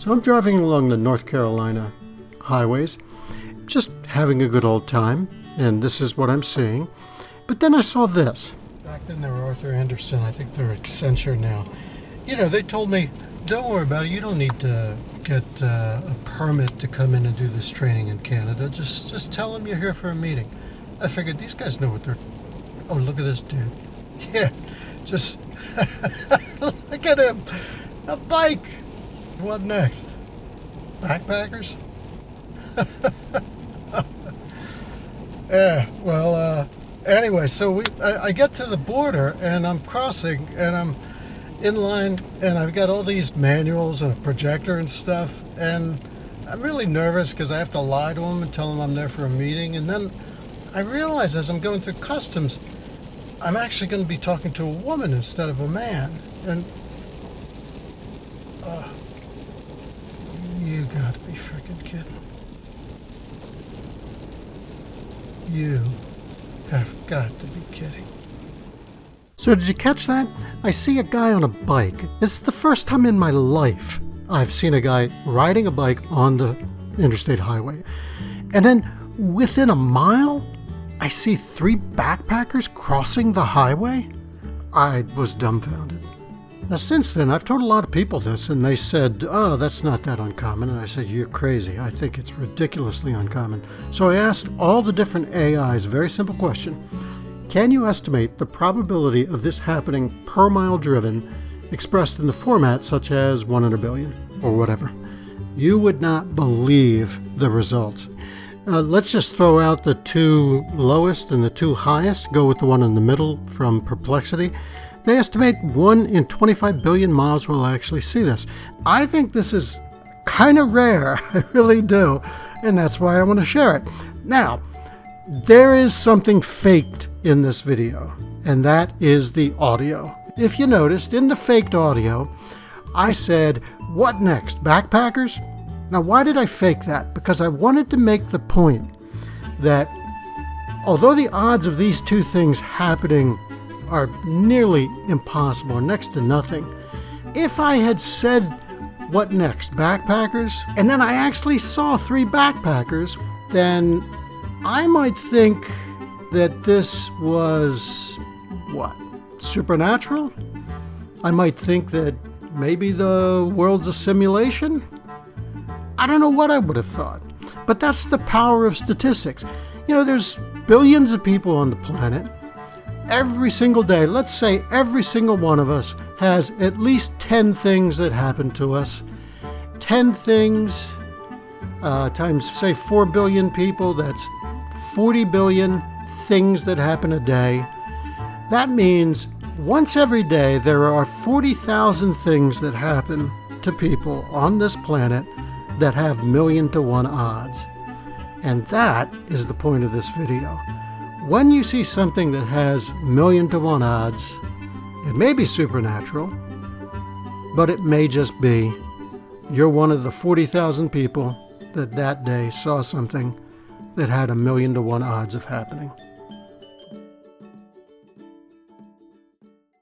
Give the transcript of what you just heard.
So I'm driving along the North Carolina highways, just having a good old time, and this is what I'm seeing. But then I saw this. Back then they were Arthur Anderson. I think they're Accenture now. You know, they told me, don't worry about it. You don't need to get a permit to come in and do this training in Canada. Just tell them you're here for a meeting. I figured these guys know what they're... Oh, look at this dude. Yeah, just... Look at him. A bike. What next? Backpackers? Yeah, well, anyway, so I get to the border and I'm crossing and I'm in line and I've got all these manuals and a projector and stuff, and I'm really nervous because I have to lie to them and tell them I'm there for a meeting. And then I realize as I'm going through customs, I'm actually going to be talking to a woman instead of a man. And you gotta be freaking kidding. You have got to be kidding. So did you catch that? I see a guy on a bike. This is the first time in my life I've seen a guy riding a bike on the interstate highway. And then within a mile, I see 3 backpackers crossing the highway. I was dumbfounded. Now since then, I've told a lot of people this, and they said, oh, that's not that uncommon. And I said, you're crazy. I think it's ridiculously uncommon. So I asked all the different AIs a very simple question. Can you estimate the probability of this happening per mile driven, expressed in the format such as 1 in a billion, or whatever? You would not believe the results. Let's just throw out the 2 lowest and the 2 highest. Go with the one in the middle from Perplexity. They estimate 1 in 25 billion miles will actually see this. I think this is kind of rare. I really do. And that's why I want to share it. Now, there is something faked in this video, and that is the audio. If you noticed, in the faked audio, I said, what next, backpackers? Now, why did I fake that? Because I wanted to make the point that although the odds of these 2 things happening are nearly impossible, or next to nothing, if I had said, what next, backpackers? And then I actually saw 3 backpackers, then I might think that this was, what, supernatural? I might think that maybe the world's a simulation? I don't know what I would have thought, but that's the power of statistics. You know, there's billions of people on the planet. Every single day, let's say every single one of us has at least 10 things that happen to us. 10 things times, say, 4 billion people, that's 40 billion things that happen a day. That means once every day there are 40,000 things that happen to people on this planet that have 1,000,000 to 1 odds. And that is the point of this video. When you see something that has 1,000,000 to 1 odds, it may be supernatural, but it may just be you're one of the 40,000 people that day saw something that had 1,000,000 to 1 odds of happening.